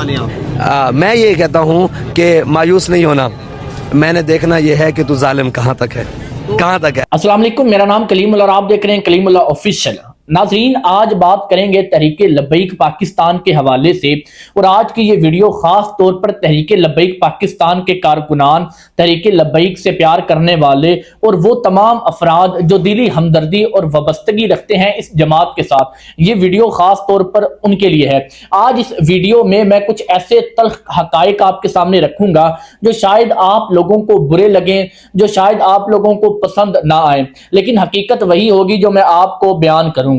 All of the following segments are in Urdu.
میں یہ کہتا ہوں کہ مایوس نہیں ہونا، میں نے دیکھنا یہ ہے کہ تو ظالم کہاں تک ہے، کہاں تک ہے۔ السلام علیکم، میرا نام کلیم اللہ اور آپ دیکھ رہے ہیں کلیم اللہ آفیشل۔ ناظرین، آج بات کریں گے تحریک لبیک پاکستان کے حوالے سے، اور آج کی یہ ویڈیو خاص طور پر تحریک لبیک پاکستان کے کارکنان، تحریک لبیک سے پیار کرنے والے اور وہ تمام افراد جو دلی ہمدردی اور وابستگی رکھتے ہیں اس جماعت کے ساتھ، یہ ویڈیو خاص طور پر ان کے لیے ہے۔ آج اس ویڈیو میں میں کچھ ایسے تلخ حقائق آپ کے سامنے رکھوں گا جو شاید آپ لوگوں کو برے لگیں، جو شاید آپ لوگوں کو پسند نہ آئیں، لیکن حقیقت وہی ہوگی جو میں آپ کو بیان کروں گا۔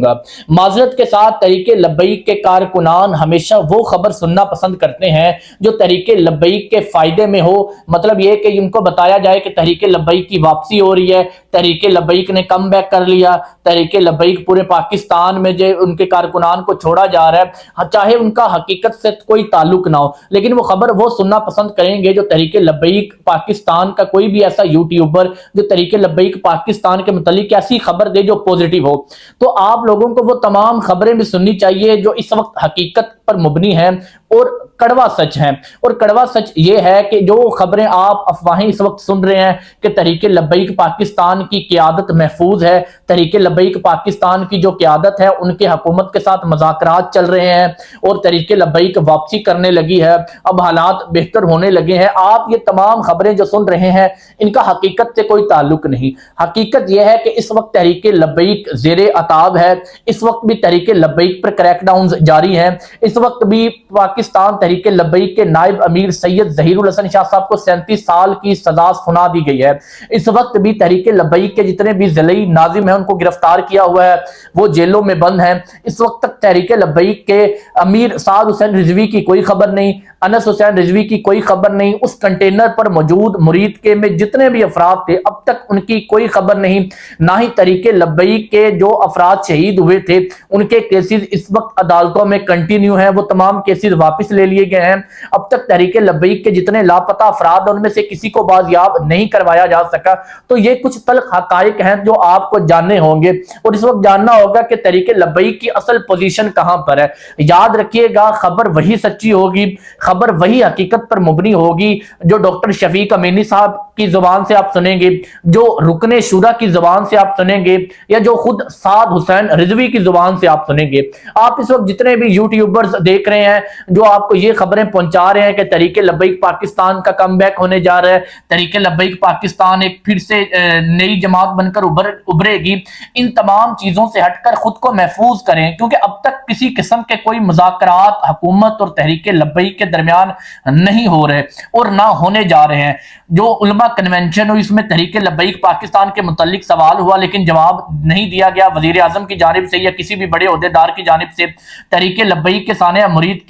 معذرت کے ساتھ، تحریک لبیک کے کارکنان ہمیشہ وہ خبر سننا پسند کرتے ہیں جو تحریک لبیک کے فائدے میں ہو، مطلب یہ کہ ان کو بتایا جائے کہ تحریک لبیک کی واپسی ہو رہی ہے، تحریک لبیک نے کم بیک کر لیا، تحریک لبیک پورے پاکستان میں جو ان کے کارکنان کو چھوڑا جا رہا ہے، چاہے ان کا حقیقت سے کوئی تعلق نہ ہو، لیکن وہ خبر وہ سننا پسند کریں گے جو تحریک لبیک پاکستان کا کوئی بھی ایسا یوٹیوبر جو تحریک لبیک پاکستان کے متعلق ایسی خبر دے جو پوزیٹیو ہو۔ تو آپ لوگوں کو وہ تمام خبریں بھی سننی چاہیے جو اس وقت حقیقت پر مبنی ہیں اور کڑوا سچ ہیں۔ اور کڑوا سچ یہ ہے کہ جو خبریں آپ افواہیں اس وقت سن رہے ہیں کہ تحریک لبیک پاکستان کی قیادت محفوظ ہے، تحریک لبیک پاکستان کی جو قیادت ہے ان کے حکومت کے ساتھ مذاکرات چل رہے ہیں اور تحریک لبیک واپسی کرنے لگی ہے، اب حالات بہتر ہونے لگے ہیں، آپ یہ تمام خبریں جو سن رہے ہیں ان کا حقیقت سے کوئی تعلق نہیں۔ حقیقت یہ ہے کہ اس وقت تحریک لبیک زیر عتاب ہے، اس وقت بھی تحریک لبیک پر کریک ڈاؤنز جاری ہیں، اس وقت بھی پاکستان تحریک لبیک کے نائب امیر سید ظہیر الحسن شاہ صاحب کو 37 سال کی سزا سنا دی گئی ہے، اس وقت بھی تحریک لبیک کے جتنے بھی ضلعی ناظم ہیں ان کو گرفتار کیا ہوا ہے، وہ جیلوں میں بند ہیں، اس وقت تک تحریک لبیک کے امیر سعد حسین رضوی کی کوئی خبر نہیں، انس حسین رضوی کی کوئی خبر نہیں، اس کنٹینر پر موجود مرید کے میں جتنے بھی افراد تھے اب تک ان کی کوئی خبر نہیں، نہ ہی تحریک لبیک کے جو افراد شہید ہوئے تھے ان کے کیسز اس وقت عدالتوں میں کنٹینیو ہیں، وہ تمام کیسز واپس لے لیے گئے ہیں، اب تک تحریک لبیک کے جتنے لاپتہ افراد ان میں سے کسی کو بازیاب نہیں کروایا جا سکا۔ تو یہ کچھ تلخ حقائق ہیں جو آپ کو جاننے ہوں گے اور اس وقت جاننا ہوگا کہ تحریک لبیک کی اصل پوزیشن کہاں پر ہے۔ یاد رکھیے گا، خبر وہی سچی ہوگی، خبر وہی حقیقت پر مبنی ہوگی جو ڈاکٹر شفیق امینی صاحب کی زبان سے آپ سنیں گے، جو رکن شورا کی زبان سے آپ سنیں گے، یا جو خود سعد حسین رضوی کی زبان سے آپ سنیں گے۔ آپ اس وقت جتنے بھی یوٹیوبرز دیکھ رہے ہیں جو آپ کو یہ خبریں پہنچا رہے ہیں کہ تحریک لبیک پاکستان کا کم بیک ہونے جا رہا ہے، تحریک لبیک پاکستان ایک پھر سے نئی جماعت بن کر ابھرے گی، ان تمام چیزوں سے ہٹ کر خود کو محفوظ کریں، کیونکہ اب تک کسی قسم کے کوئی مذاکرات حکومت اور تحریک لبیک کے درمیان نہیں ہو رہے اور نہ ہونے جا رہے ہیں۔ جو علماء کنونشن ہوئی اس میں تحریک لبیک پاکستان کے متعلق سوال ہوا لیکن جواب نہیں دیا گیا وزیر اعظم کی جانب سے یا کسی بھی بڑے عہدیدار کی جانب سے۔ تحریک لبیک کے سانحہ مرید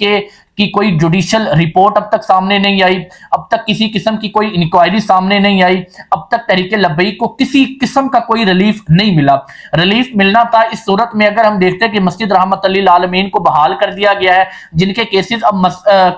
کی کوئی جوڈیشل رپورٹ اب تک سامنے نہیں آئی، اب تک کسی قسم کی کوئی انکوائری سامنے نہیں آئی، اب تک تحریک لبیک کو کسی قسم کا کوئی ریلیف نہیں ملا۔ ریلیف ملنا تھا اس صورت میں اگر ہم دیکھتے کہ مسجد رحمت للعالمین کو بحال کر دیا گیا ہے، جن کے کیسز اب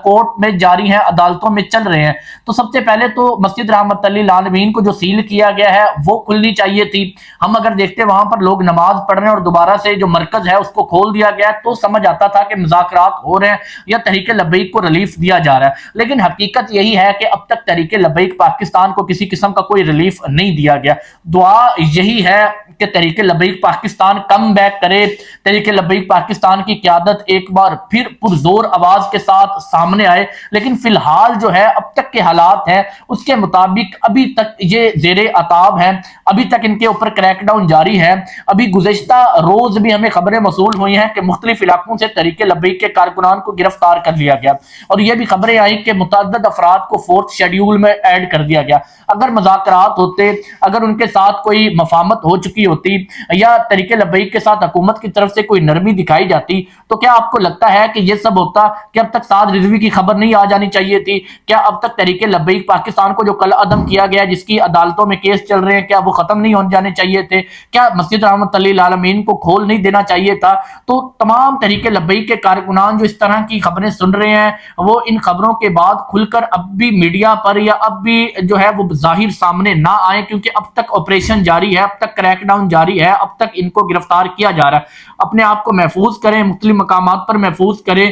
کورٹ میں جاری ہیں، عدالتوں میں چل رہے ہیں، تو سب سے پہلے تو مسجد رحمت للعالمین کو جو سیل کیا گیا ہے وہ کھلنی چاہیے تھی۔ ہم اگر دیکھتے وہاں پر لوگ نماز پڑھ رہے ہیں اور دوبارہ سے جو مرکز ہے اس کو کھول دیا گیا ہے تو سمجھ آتا تھا کہ مذاکرات ہو رہے ہیں یا تحریک لبیک کو ریلیف دیا جا رہا ہے، لیکن حقیقت یہی ہے کہ اب تک تحریک لبیک پاکستان کو کسی قسم کا کوئی ریلیف نہیں دیا گیا۔ دعا یہی ہے کہ تحریک لبیک پاکستان کم بیک کرے، تحریک لبیک پاکستان کی قیادت ایک بار پھر پرزور آواز کے ساتھ سامنے آئے، لیکن فی الحال جو ہے اب تک کے حالات ہیں اس کے مطابق ابھی تک یہ زیر عتاب ہیں، ابھی تک ان کے اوپر کریک ڈاؤن جاری ہے۔ ابھی گزشتہ روز بھی ہمیں خبریں موصول ہوئی ہیں کہ مختلف علاقوں سے تحریک لبیک کے کارکنان کو گرفتار کر لیا گیا، اور یہ بھی خبریں آئیں کہ متعدد افراد کو فورتھ شیڈیول میں ایڈ کر دیا گیا۔ اگر مذاکرات ہوتے، اگر ان کے ساتھ کوئی مفاہمت ہو چکی ہوتی یا تحریک لبیک کے ساتھ حکومت کی طرف سے کوئی نرمی دکھائی جاتی تو کیا آپ کو لگتا ہے کہ یہ سب ہوتا؟ کہ اب تک سعد رضوی کی خبر نہیں آ جانی چاہیے تھی؟ کیا اب تک تحریک لبیک پاکستان کو جو کل عدم کیا گیا جس کی عدالتوں میں کیس چل رہے ہیں کیا وہ ختم نہیں ہو جانے چاہیے تھے؟ کیا مسجد رحمت للعالمین کو کھول نہیں دینا چاہیے تھا؟ تو تمام تحریک لبیک کے کارکنان جو اس طرح کی خبریں سن رہے ہیں وہ ان خبروں کے بعد کھل کر اب بھی میڈیا پر یا اب بھی جو ہے وہ ظاہر سامنے نہ آئے، کیونکہ اب تک آپریشن جاری ہے، اب تک کریک ڈاؤن ڈاؤن جاری ہے, اب تک ان کو گرفتار کیا جا رہا ہے. اپنے آپ کو محفوظ کریں, مختلف مقامات پر محفوظ کریں.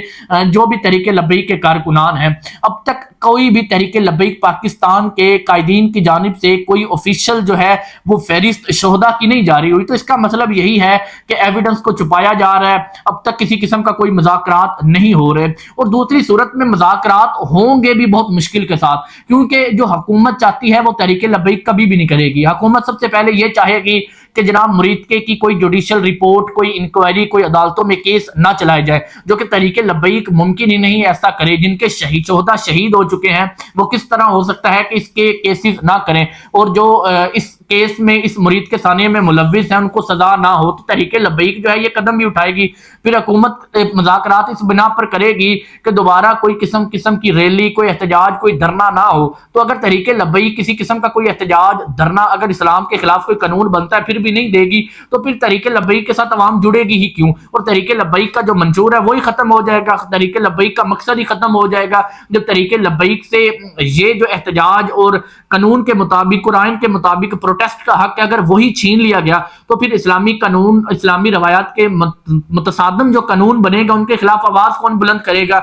جو بھی تحریک لبیک کے کارکنان ہیں, اب تک کوئی بھی تحریک لبیک پاکستان کے قائدین کی جانب سے کوئی آفیشیل جو ہے وہ فہرست شہداء کی نہیں جاری ہوئی. تو اس کا مطلب یہی ہے کہ ایویڈنس کو چھپایا جا رہا ہے, اب تک کسی قسم کا کوئی مذاکرات نہیں ہو رہے. اور دوسری صورت میں مذاکرات ہوں گے بھی بہت مشکل کے ساتھ, کیونکہ جو حکومت چاہتی ہے وہ تحریک لبیک کبھی بھی نہیں کرے گی. حکومت سب سے پہلے یہ چاہے گی کہ جناب مریدکے کی کوئی جوڈیشل رپورٹ, کوئی انکوائری, کوئی عدالتوں میں کیس نہ چلائے جائے, جو کہ تحریک لبیک ممکن ہی نہیں ایسا کرے. جن کے شہداء شہید ہو چکے ہیں وہ کس طرح ہو سکتا ہے کہ اس کے کیسز نہ کریں, اور جو اس کیس میں اس مرید کے ثانیے میں ملوث ہیں ان کو سزا نہ ہو, تو تحریک لبیک جو ہے یہ قدم بھی اٹھائے گی. پھر حکومت مذاکرات اس بنا پر کرے گی کہ دوبارہ کوئی قسم کی ریلی, کوئی احتجاج, کوئی دھرنا نہ ہو. تو اگر تحریک لبیک کسی قسم کا کوئی احتجاج, دھرنا اگر اسلام کے خلاف کوئی قانون بنتا ہے پھر بھی نہیں دے گی, تو پھر تحریک لبیک کے ساتھ عوام جڑے گی ہی کیوں؟ اور تحریک لبیک کا جو منشور ہے وہی ختم ہو جائے گا, تحریک لبیک کا مقصد ہی ختم ہو جائے گا. جب تحریک لبیک سے یہ جو احتجاج اور قانون کے مطابق, قرآن کے مطابق پروٹیسٹ کا حق ہے, اگر وہی چھین لیا گیا تو پھر اسلامی قانون, اسلامی روایات کے متصادم جو قانون بنے گا ان کے خلاف آواز کون بلند کرے گا؟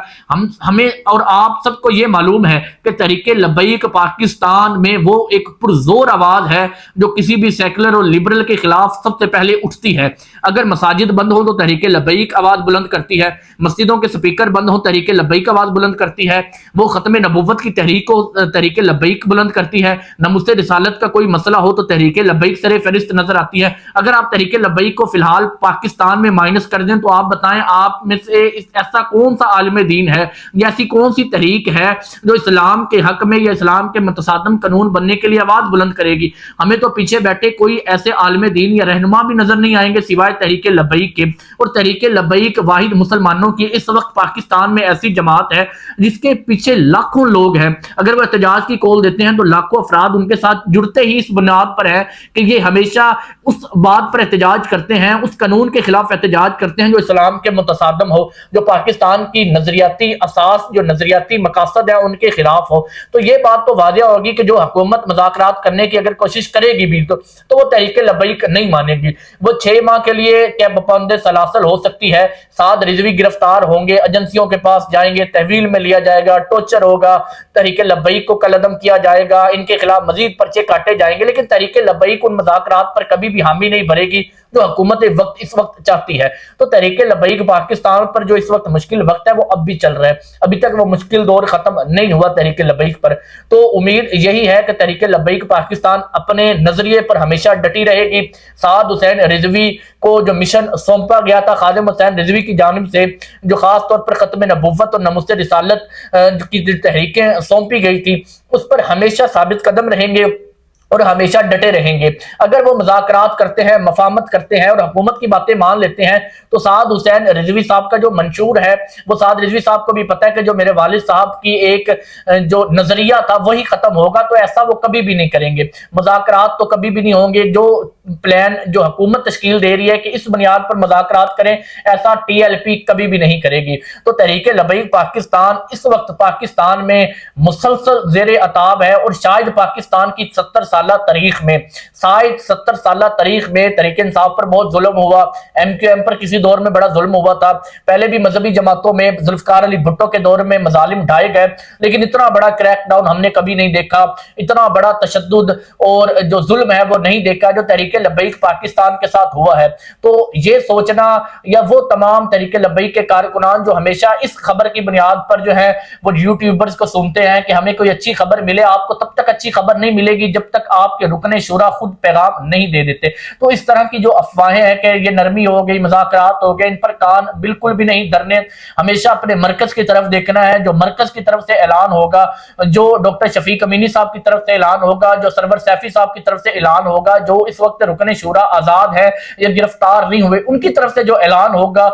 ہمیں اور آپ سب کو یہ معلوم ہے کہ تحریک لبیک پاکستان میں وہ ایک پرزور آواز ہے جو کسی بھی سیکولر اور لبرل کے خلاف سب سے پہلے اٹھتی ہے. اگر مساجد بند ہو تو تحریک لبیک آواز بلند کرتی ہے, مسجدوں کے سپیکر بند ہو تحریک لبیک آواز بلند کرتی ہے, وہ ختم نبوت کی تحریک کو تحریک لبیک بلند کرتی ہے, ناموس رسالت کا کوئی مسئلہ ہو تو تحریک لبیک سر فہرست نظر آتی ہے. اگر آپ تحریک لبیک کو فی الحال پاکستان میں مائنس کر دیں تو آپ بتائیں آپ میں سے ایسا کون سا عالم دین ہے یا ایسی کون سی تحریک ہے جو اسلام کے حق میں یا اسلام کے متصادم قانون بننے کے لیے آواز بلند کرے گی؟ ہمیں تو پیچھے بیٹھے کوئی ایسے عالم دین یا رہنما بھی نظر نہیں آئیں گے سوائے تحریک لبیک کے. اور تحریک لبیک واحد مسلمانوں کی اس وقت پاکستان میں ایسی جماعت ہے جس کے پیچھے لاکھوں لوگ ہیں. اگر وہ احتجاج کی کال دیتے ہیں تو لاکھوں افراد ان کے ساتھ جڑتے ہی اس بنیاد پر ہے کہ یہ ہمیشہ اس بات پر احتجاج کرتے ہیں, اس قانون کے خلاف احتجاج کرتے ہیں جو اسلام کے متصادم ہو, جو پاکستان کی نظریاتی اساس, جو نظریاتی مقاصد ہیں ان کے خلاف ہو. تو یہ بات تو واضح ہوگی کہ جو حکومت مذاکرات کرنے کی اگر کوشش کرے گی بھی تو وہ تحریک لبیک نہیں مانے گی. وہ 6 ماہ کے لیے کیب بند سلاسل ہو سکتی ہے, سعد رضوی گرفتار ہوں گے, ایجنسیوں کے پاس جائیں گے, تحویل میں لیا جائے گا, ٹورچر ہوگا, تحریک لبیک کو کالعدم کیا جائے گا, ان کے خلاف مزید پرچے کاٹے جائیں گے, لیکن تحریک لبیک ان مذاکرات پر کبھی بھی حامی نہیں بھرے گی جو حکومت اس وقت چاہتی ہے. تو تحریک لبیک پاکستان پر جو اس وقت مشکل وقت ہے وہ اب بھی چل رہا ہے, ابھی تک وہ مشکل دور ختم نہیں ہوا تحریک لبیک پر. تو امید یہی ہے کہ تحریک لبیک پاکستان اپنے نظریے پر ہمیشہ ڈٹی رہے گی. سعد حسین رضوی کو جو مشن سونپا گیا تھا خادم حسین رضوی کی جانب سے, جو خاص طور پر ختم نبوت اور ناموس رسالت کی تحریکیں سونپی گئی تھی, اس پر ہمیشہ ثابت قدم رہیں گے اور ہمیشہ ڈٹے رہیں گے. اگر وہ مذاکرات کرتے ہیں, مفاہمت کرتے ہیں اور حکومت کی باتیں مان لیتے ہیں تو سعد حسین رضوی صاحب کا جو منشور ہے وہ سعد رضوی صاحب کو بھی پتہ ہے کہ جو میرے والد صاحب کی ایک جو نظریہ تھا وہی ختم ہوگا. تو ایسا وہ کبھی بھی نہیں کریں گے, مذاکرات تو کبھی بھی نہیں ہوں گے. جو پلان جو حکومت تشکیل دے رہی ہے کہ اس بنیاد پر مذاکرات کریں, ایسا ٹی ایل پی کبھی بھی نہیں کرے گی. تو تحریک لبیک پاکستان اس وقت پاکستان میں مسلسل زیر عتاب ہے, اور شاید پاکستان کی 70 سالہ تاریخ میں, شاید 70 سالہ تاریخ میں تحریک انصاف پر بہت ظلم ہوا, ایم کیو ایم پر کسی دور میں بڑا ظلم ہوا تھا, پہلے بھی مذہبی جماعتوں میں ذوالفقار علی بھٹو کے دور میں مظالم ڈھائے گئے, لیکن اتنا بڑا کریک ڈاؤن ہم نے کبھی نہیں دیکھا, اتنا بڑا تشدد اور جو ظلم ہے وہ نہیں دیکھا جو تحریک لبیک پاکستان کے ساتھ ہوا ہے. تو یہ سوچنا, یا وہ تمام تحریک لبیک کے کارکنان جو ہمیشہ اس خبر کی بنیاد پر جو ہے وہ یوٹیوبرز کو سنتے ہیں کہ ہمیں کوئی اچھی خبر ملے, آپ کو تب تک اچھی خبر نہیں ملے گی جب تک آپ کے رکن شورا خود پیغام نہیں دے دیتے. تو اس طرح کی جو افواہیں ہیں کہ یہ نرمی ہو گئی, مذاکرات ہو گئے, ان پر کان بالکل بھی نہیں دھرنے. ہمیشہ اپنے مرکز کی طرف دیکھنا ہے, جو مرکز کی طرف سے اعلان ہوگا, جو ڈاکٹر شفیق امینی صاحب کی طرف سے اعلان ہوگا, جو سرور سیفی صاحب کی طرف سے اعلان ہوگا, جو اس وقت رکن شورا آزاد ہے یا گرفتار نہیں ہوئے, ان کی طرف سے جو اعلان ہوگا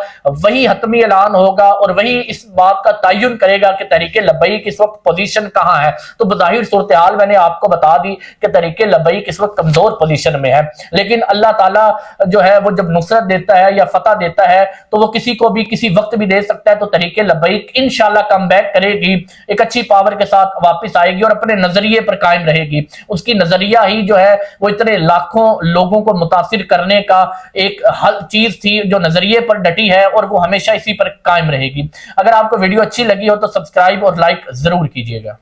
وہی حتمی اعلان ہوگا, اور وہی اس بات کا تعین کرے گا کہ تحریک لبیک اس وقت پوزیشن کہاں ہے. تو بظاہر صورتحال میں نے آپ کو بتا دی کہ تحریک تحریک لبیک اس وقت کمزور پوزیشن میں ہے، لیکن اللہ تعالیٰ جو ہے وہ جب نصرت دیتا ہے یا فتح دیتا ہے تو وہ کسی کو بھی کسی وقت بھی دے سکتا ہے۔ تو تحریک لبیک انشاءاللہ کم بیک کرے گی، ایک اچھی پاور کے ساتھ واپس آئے گی اور اپنے نظریے پر قائم رہے گی۔ اس کی نظریہ ہی جو ہے وہ اتنے لاکھوں لوگوں کو متاثر کرنے کا ایک چیز تھی جو نظریے پر ڈٹی ہے، اور وہ ہمیشہ اسی پر قائم رہے گی۔ اگر آپ کو ویڈیو اچھی لگی ہو تو سبسکرائب اور لائک ضرور کیجیے گا۔